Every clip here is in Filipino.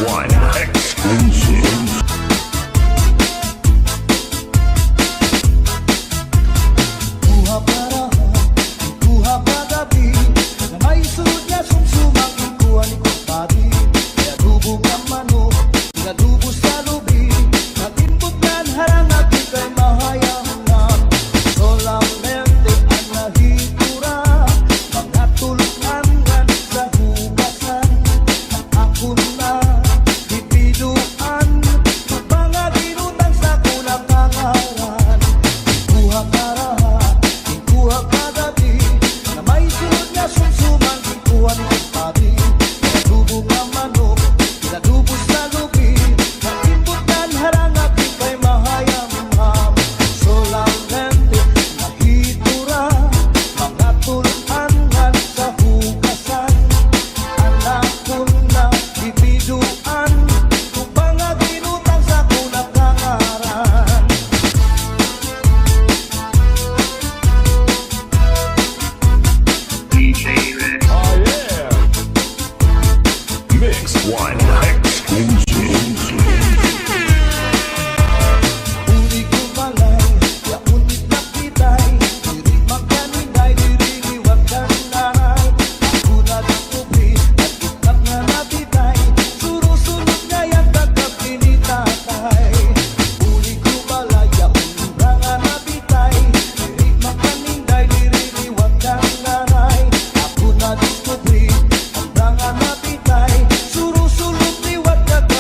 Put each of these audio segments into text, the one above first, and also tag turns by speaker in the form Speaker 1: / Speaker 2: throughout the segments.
Speaker 1: One exclusive.
Speaker 2: Kuha parahan, kuha pagabi, na may sunod na sumsumang ikuha ni kumpari. Kaya dubog ang manok, nadubo sa lubi, natimbutkan harang at ika'y mahayang na. Solamente ang nahitura, mga tulungan sa hugasan. Ako na dipiduan, mga ginutang sa kulang kangaran. Kuha parahan, kuha pagabi, na may sunod na sumsumang ikuha ni kumpari. Kaya dubog ang manok, nadubo sa lubi, natimbutkan harang at ika'y mahayam-ham. Solamente nahitura, mga tulungan sa hugasan. Anak ko na dipiduan, mga ginutang sa kulang kangaran.
Speaker 1: DJ Rex. Oh yeah. Mix One exclusive.
Speaker 2: Uli ko balay, ya unit na kitay, diri magkaninday, diri liwag kanay. Ako na diskubri, at itak na natitay, surusunod nga yan tagap pinitatay. Uli ko balay, ya unit na nga natitay, diri magkaninday, diri liwag kanay. Ako na diskubri, ang nga natitay, surusunod liwag tagap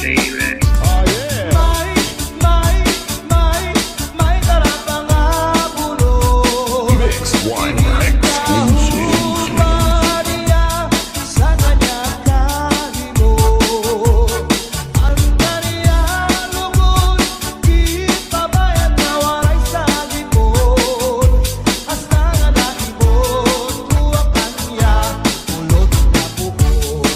Speaker 1: baby. Oh yeah.
Speaker 2: May darapang abulong
Speaker 1: Mix one exclusive.
Speaker 2: Maria sa kanya kahimo Ang kanya lugod Kipabayan na walay sa libon Hasta nga naibon Tuwag kanya Ulot na bubog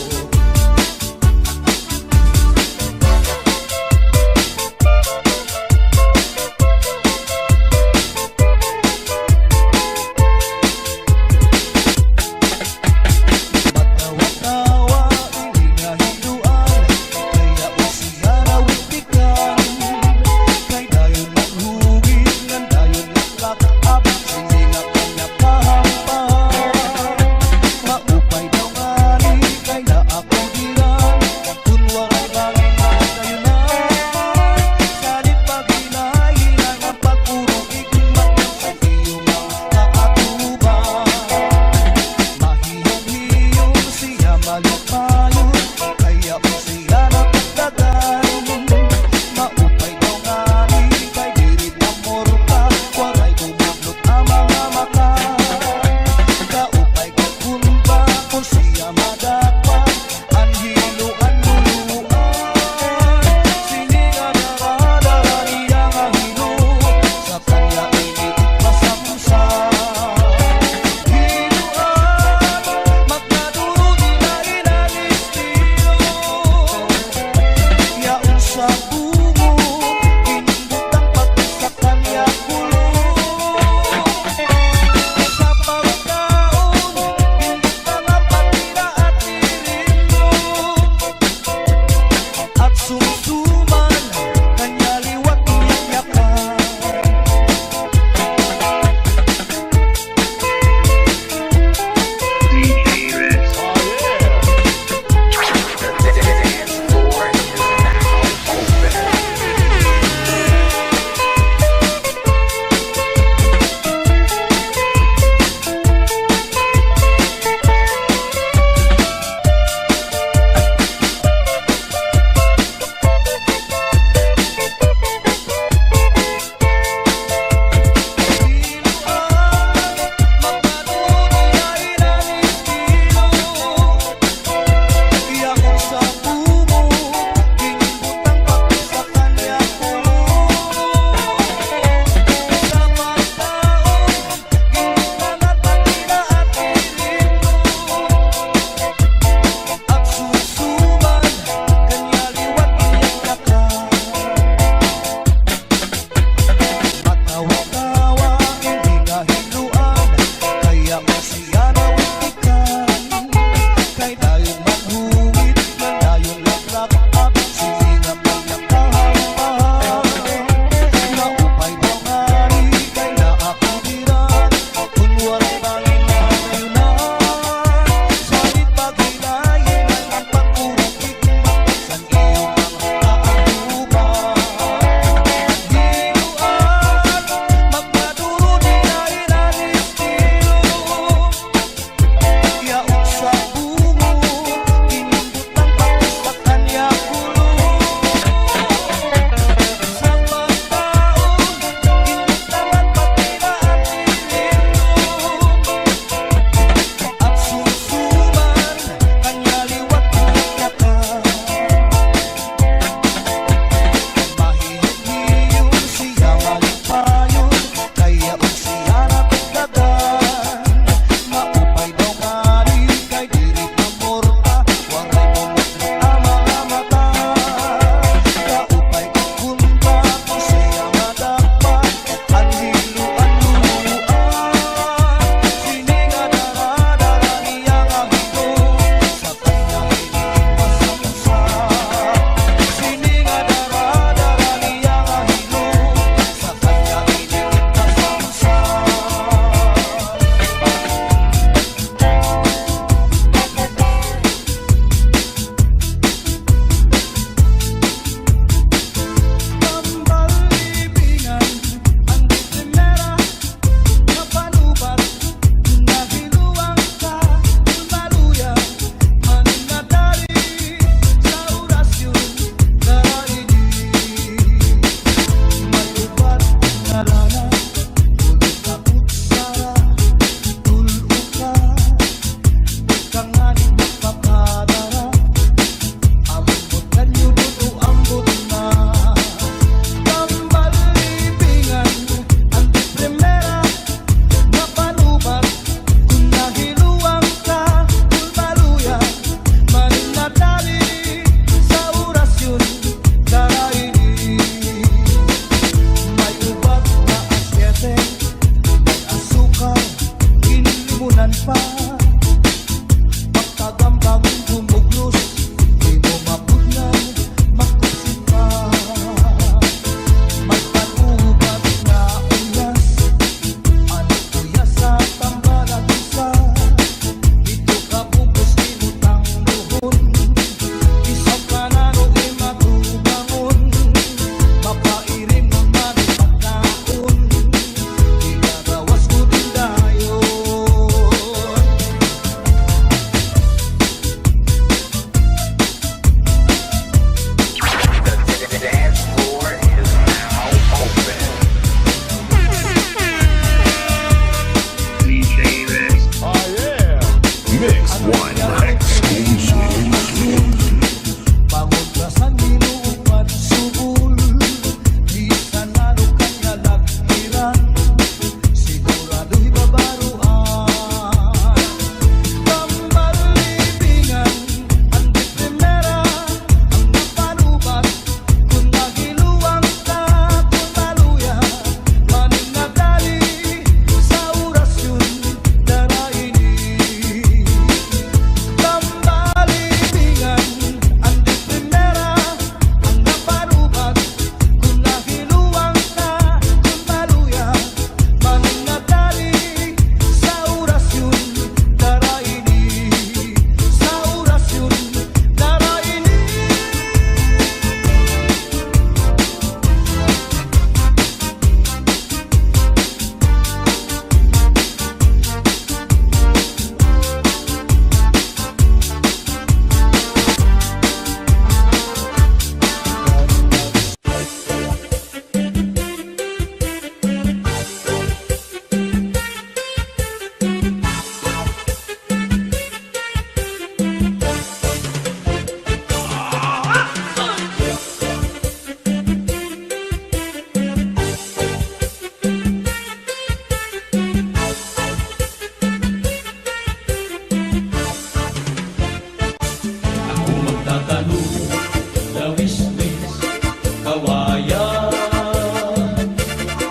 Speaker 3: kawayan,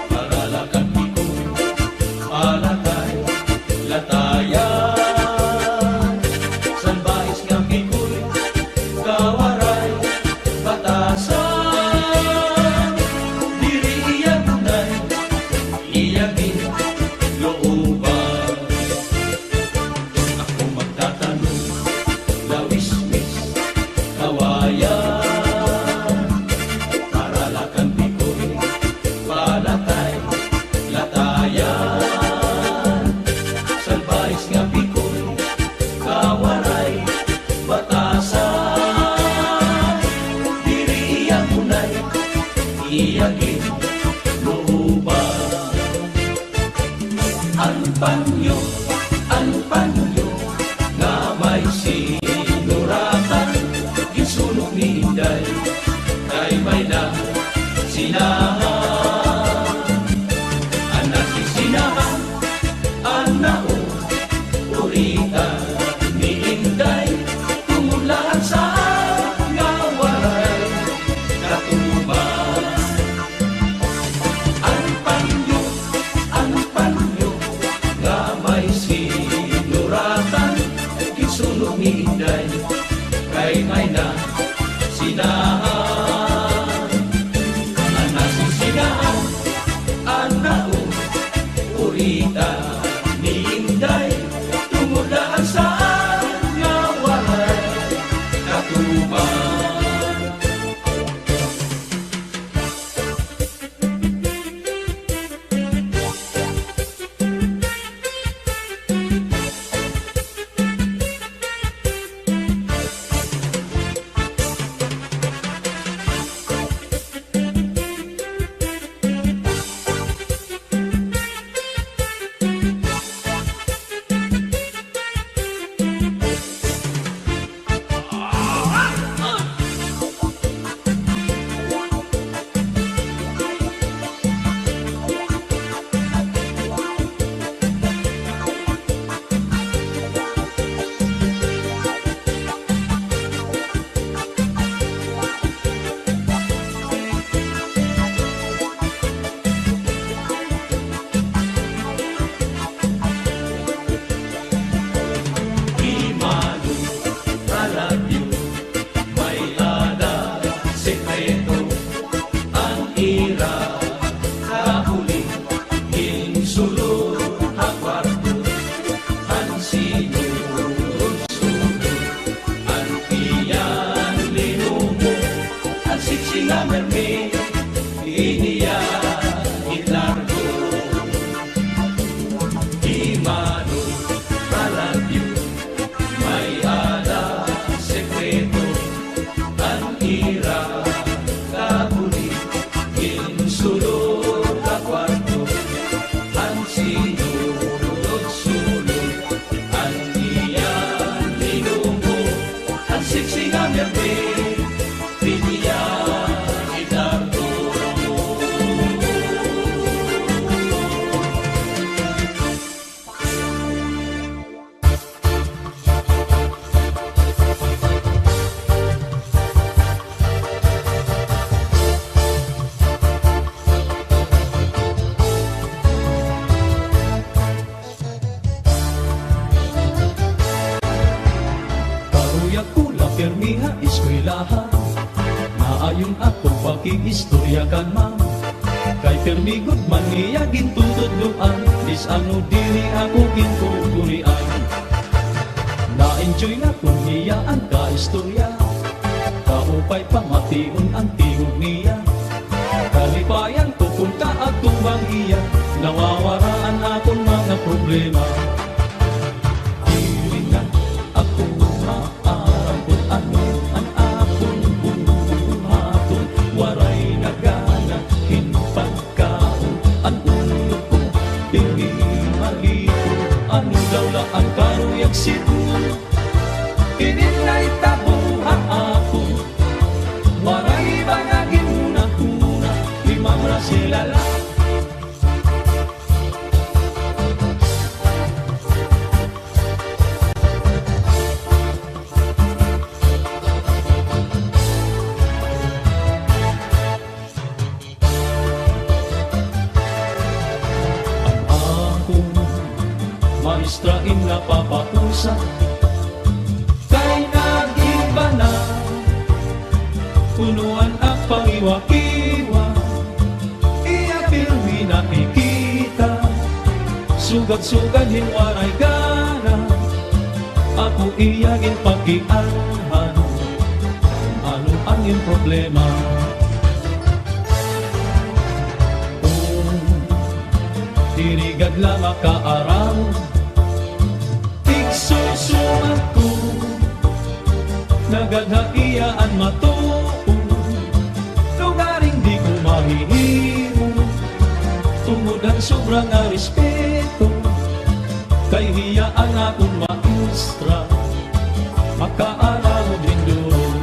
Speaker 3: paralakan pikoy, palatay, latayan, salbahis nga pikoy, kawaray, batasan, diri iya gunay, iyagin, looban. Ako magtatanong, lawismis, kawayan, paralakan pikoy, palatay, latayan, salbahis nga pikoy, kawaray, batasan, diri iya gunay, iyagin, looban. Ang panyo, nga may sinuratan, gisulong ni Inday, kay may na sinahan. Anak sinahan, anao, urita ni Inday, tumulaan sa nga waray katuban. Ang panyo, nga may sinuratan, gisulong ni Inday, kay may na sinahan. Anak sinahan, anao, urita ni Inday, tumulaan sa nga waray katuban. Imano, alabyo, may ada, sekreto, ang ira, kahuli, insulod, hakwarto, ang sinulod, ang tiyan, linumo, ang siksing mermi, iniya, itlargo. Imano, alabyo, may ada, sekreto, ang ira, kahuli, insulod, hakwarto, ang sinulod, ang iyan, linumo, ang siksing mermi, iniya, itlargo. Karuyak ko la permiha eskwelahan, naayon ako pag-iistoryakan man, kay permigod man niya gintutudluan, dis ano dili ako gintuturian. Na-enjoy na kung niya ang kaistorya, kaupay pamation ang tingog niya, kalipayan ko kung kaagtong bang iya, nawawaraan akong mga problema. Hilingan ako maarang kung ano ang akong buhaton, waray nagana, hinpagkaon, ang ulo ko, pingi malito, ano daw la ang karuyak situ, ininay tabuha ako, waray bangagin una-una, limang rasilala. mustrain na papausap. Kay nag-iba na, punuan ang pangiwa-iwa. Iya pirmi nakikita, sugat-sugat hinwaray gana. Ako iyagin pakianhan, ano ang iyong problema? Dirigad lang makaaraw, igsusumat ko, nagadhaiyaan matuo, lugaring di ko mahihimo, tungod ang sobrang nga respeto, kay hiyaan akong maestra, makaaraw din doon.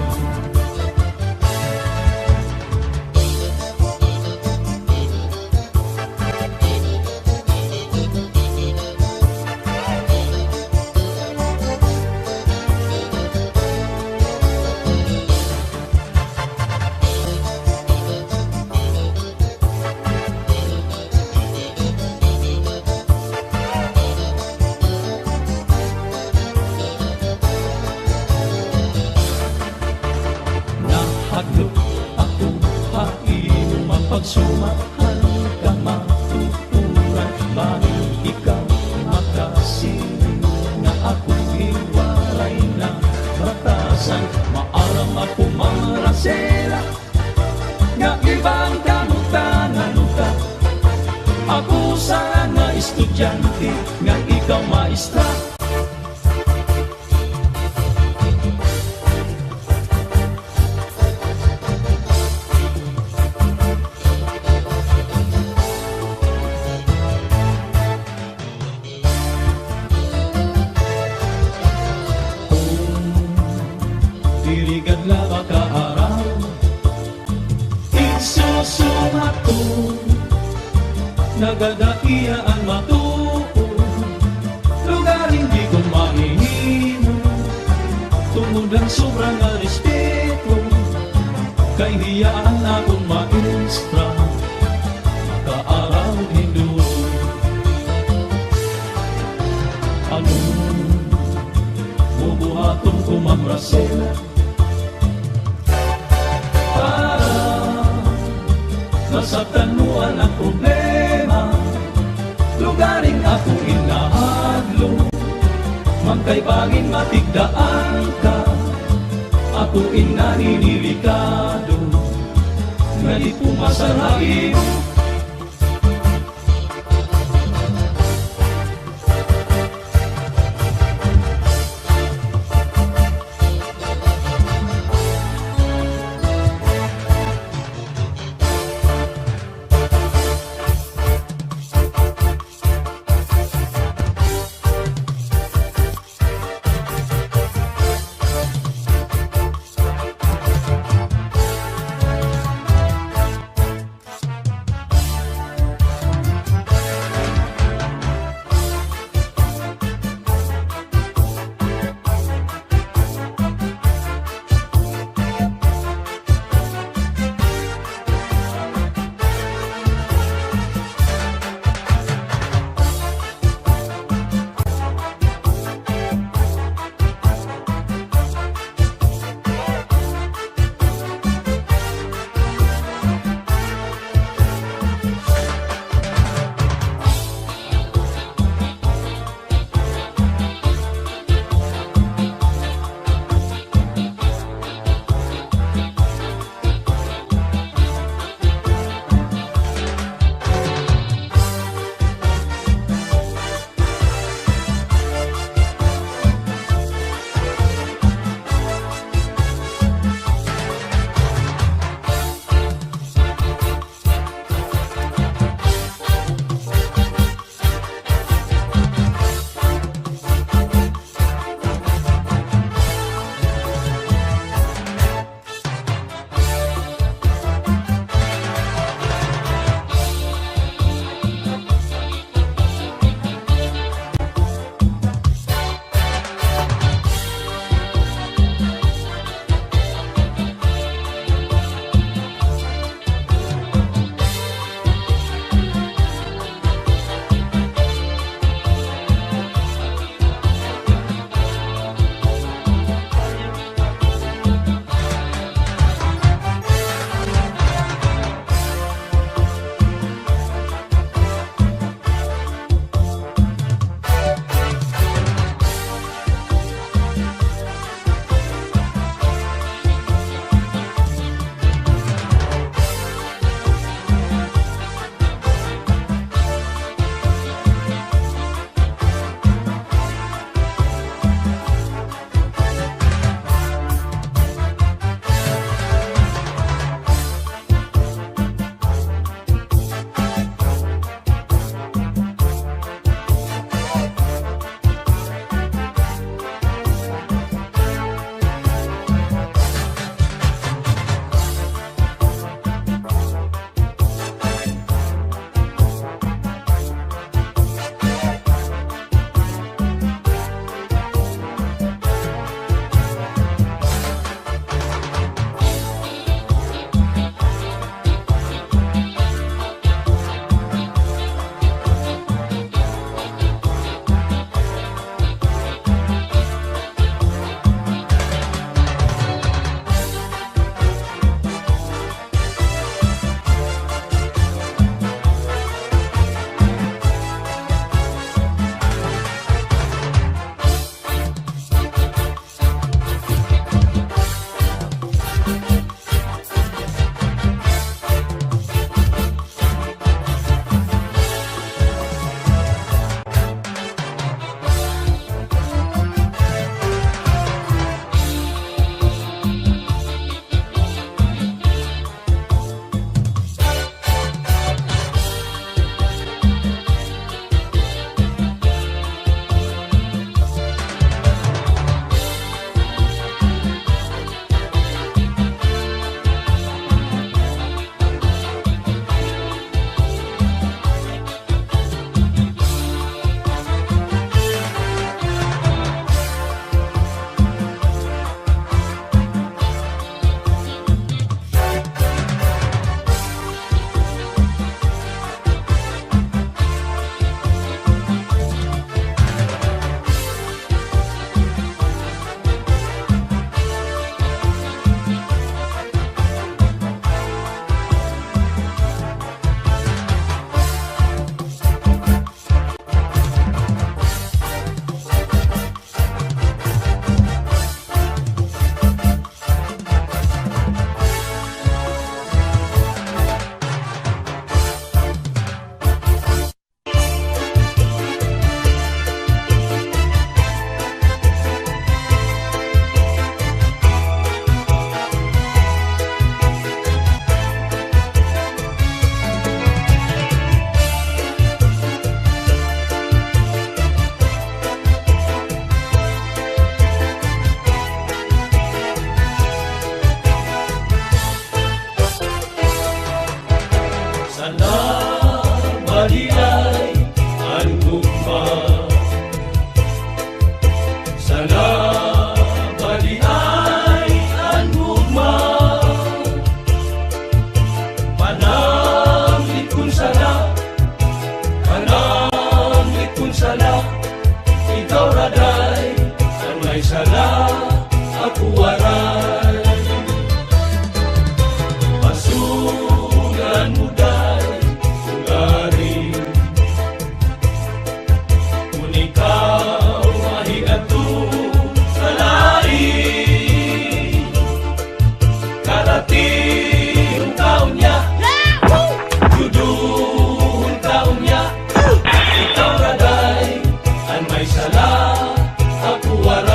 Speaker 3: Nahadlok ako, haino mapagsumahan ka matuturan, bakit ikaw makasiling na akong iwaray na batasan. Maaram ako marasela, nga ibang kamutangan ka. Ako sana estudyante, nga ikaw maestra. Dirigad lang makaaraw, igsusumat ko, nagadaiaan matuo, lugaring di ko mahihimo, tungod ang sobrang nga respeto, kay hiyaan akong maestra, makaaraw din doon. Ano bubuhaton ko mamrasela, masabtan mo ang problema, lugaring ako inahadlo, magkaibagin matigdaan ka, ako inaninilikado, nga di pumasarain. badi ay ang gugma. Sana badi ay ang gugma. Panamlit kun sana, panamlit kun sana, ikaw raday ang may sala, ako waray. Pasugan mo day ugarin, kung ikaw mahigato sa lain. Karating taon niya, juduhon taon niya, ikaw raday ang may sala, ako waray.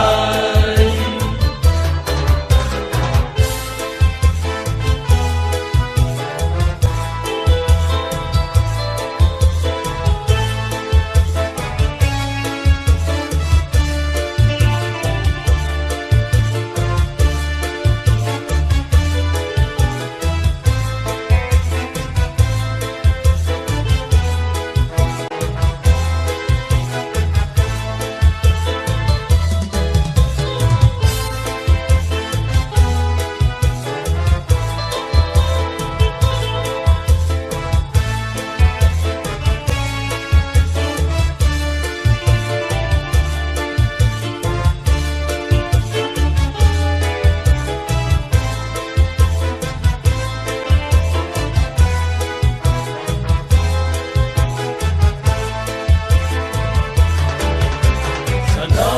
Speaker 3: Sana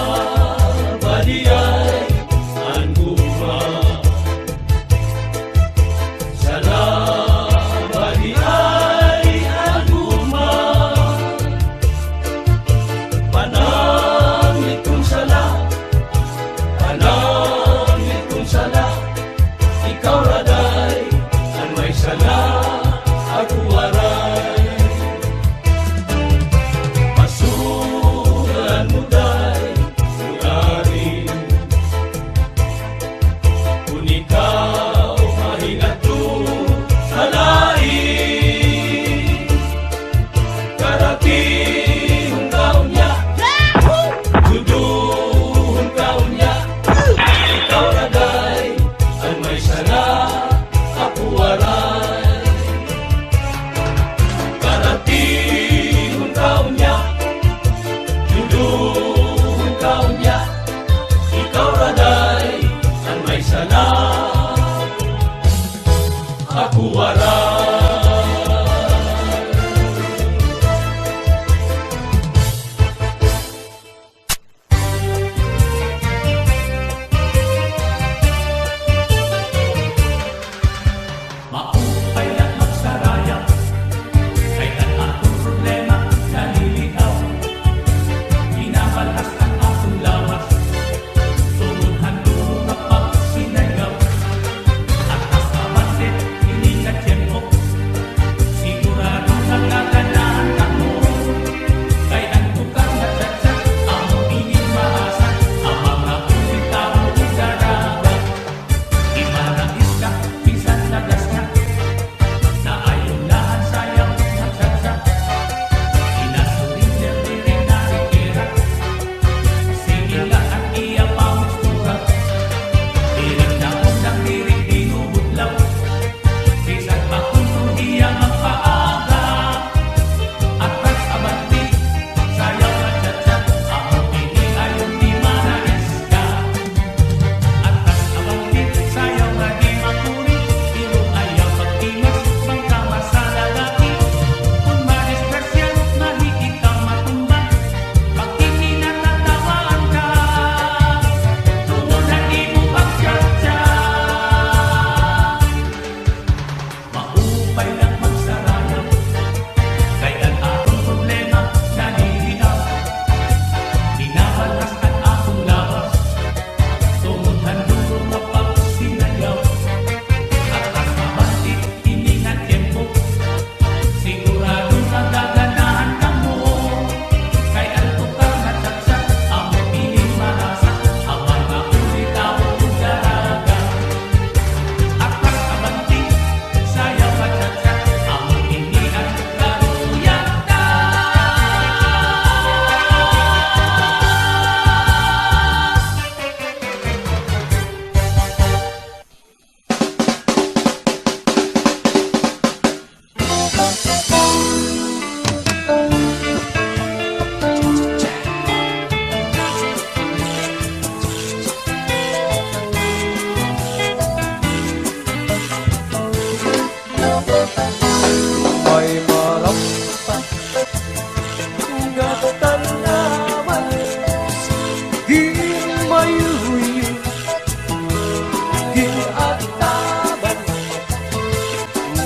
Speaker 3: badi ay ang gugma. Sana badi ay ang gugma. Panamlit kun sala, panamlit kun sala, ikaw raday ang may sala, ako waray. Pasugan mo day ugarin, kung ikaw mahigato sa lain. Karating taon niya, juduhon taon niya, ikaw raday ang may sala, ako waray. Karating taon niya, juduhon taon niya, ikaw raday ang may sala, ako waray. Maupay at magsaraya, kailan akong problema nalilitaw. Binabalas ang akong lawas, sunodhan doon ang pagsinagaw. At as amansit, hindi ka tiyempo, sigurado nagkaganahan ka mo. Kailan ko kang natsatsak, ang inimahasan, ang mga ulit tao sa dagat. Imanagis ka, minsan nagas ka,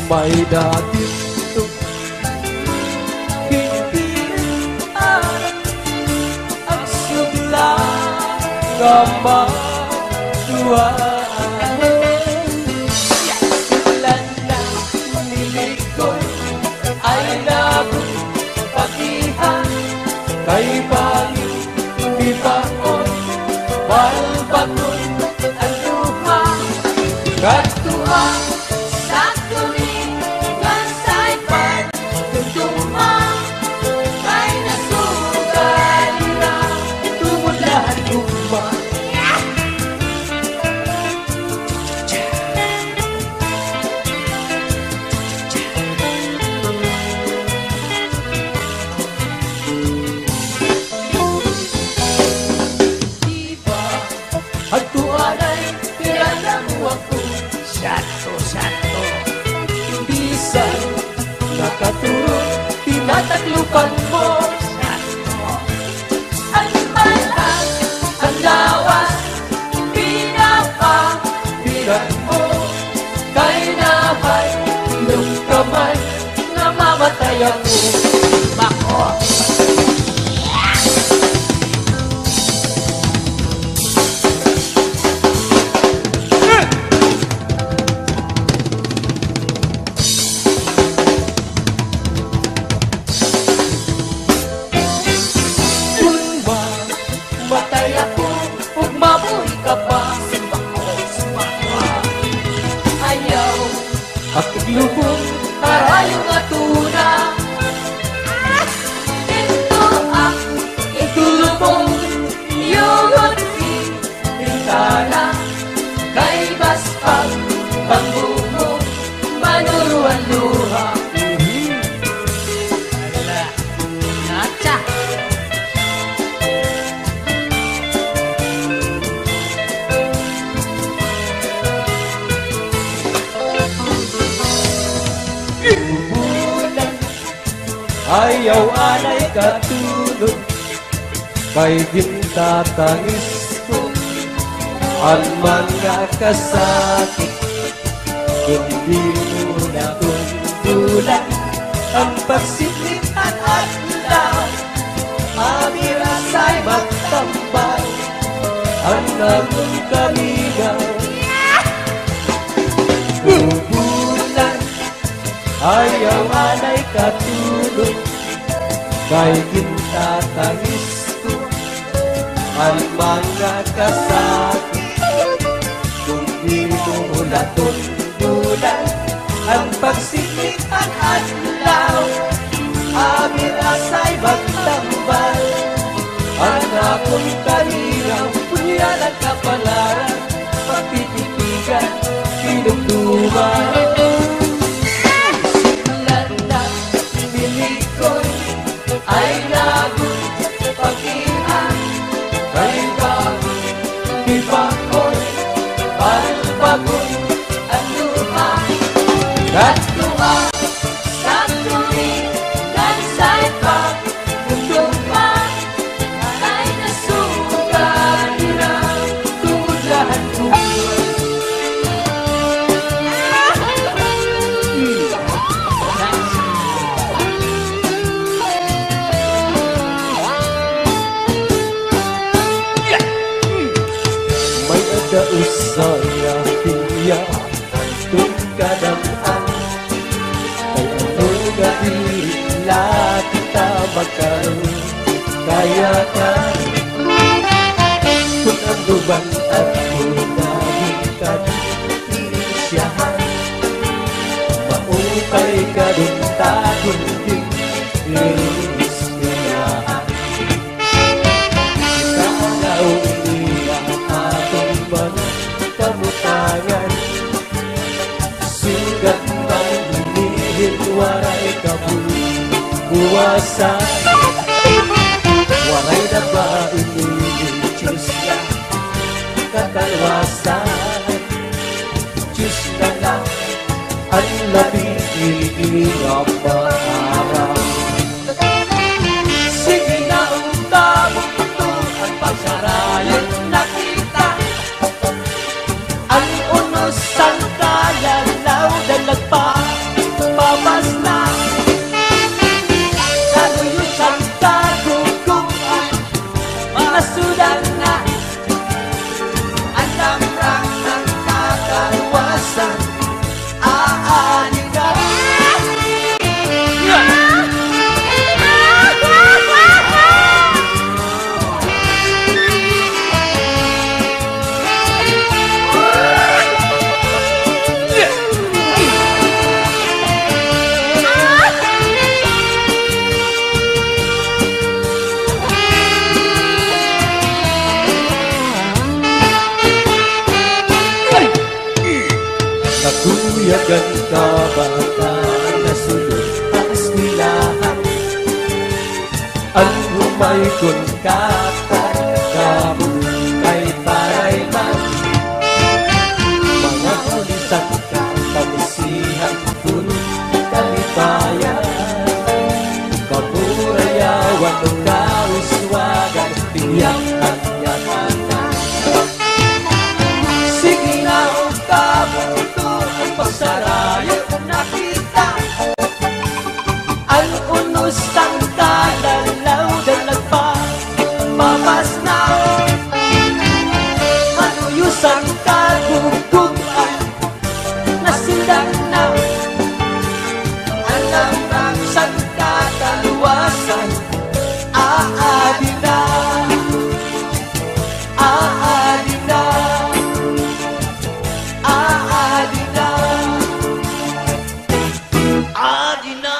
Speaker 4: may dati hindi ang sugla nga maduwaan. Silan na nilikoy ay nabutakihan kay balik di baon balbaton ang luha katuwa
Speaker 5: Sa tuwing masaypan Tugtuma Kay nasugalira
Speaker 4: tumulahan luma.
Speaker 5: Diba
Speaker 4: Ang tuanay
Speaker 5: Pinanamuha ko
Speaker 4: sato bisan nakatulog tinataklupan mo.
Speaker 5: Ang malas Ang lawas
Speaker 4: Pinapahiran mo kay nahay ilong kamay na mamatay ako. Bako! Matay ako ug mabuhi ka pa.
Speaker 5: Ayaw
Speaker 4: Akong lubong
Speaker 5: Karayo nga tuna Ito ang Itulubong Iyong
Speaker 4: bintana
Speaker 5: Kay baspag Pangbumo Manuruan luha Nacha
Speaker 4: bulan ayaw anay katulog kay gintatangis ko ang mga kasakit kundi mo na tuntulan ang pagsiklit at adlaw amirasay magtambal ang nagong kaminaw. Bulan ayaw anay katulog kay gintatangis ko ang mga kasakit kung di mo natundulan ang pagsiklit at adlaw amirasay magtambal ang akong kalinaw punyan ang kapalaran pagtitipigan pinugtuman.
Speaker 5: Ay lagun Pag-ihan
Speaker 4: Kay bago di baon balbagon
Speaker 5: Ang luha
Speaker 4: katuwa
Speaker 5: Sa tuwing Nagsaypag Tugtuma Kay nasugalira
Speaker 4: tumulahan ko. May adausay na hiya tungkadaan kay ano gabila kita magkaroon kaya ka kung ang duban at kunagin ka siyahan maupay ka dun takon din inisyahan kanaw niya atong mga kamutangan sugat ng hinihil waray kabuwasan waray na ba inilitsyon niya katalwasan Diyos na lang ang labing ilingang maharap. Sige na utabong ito ang pagsarayan nakita ang unos ang kalalaw dalagpa
Speaker 3: ay kun katay kabog kay taray man mga ulisan ka kabusihan puno kalipayan kapurayawan o kauswagan tiyak at yatatan sige na o kabuto ang pasarayo nakita ang unos ang kalalaw dalag pa mamas na manuyos ang kagugugan nasindang na alam ng sang kataluwasan aadi na aadi na aadi na aadi na.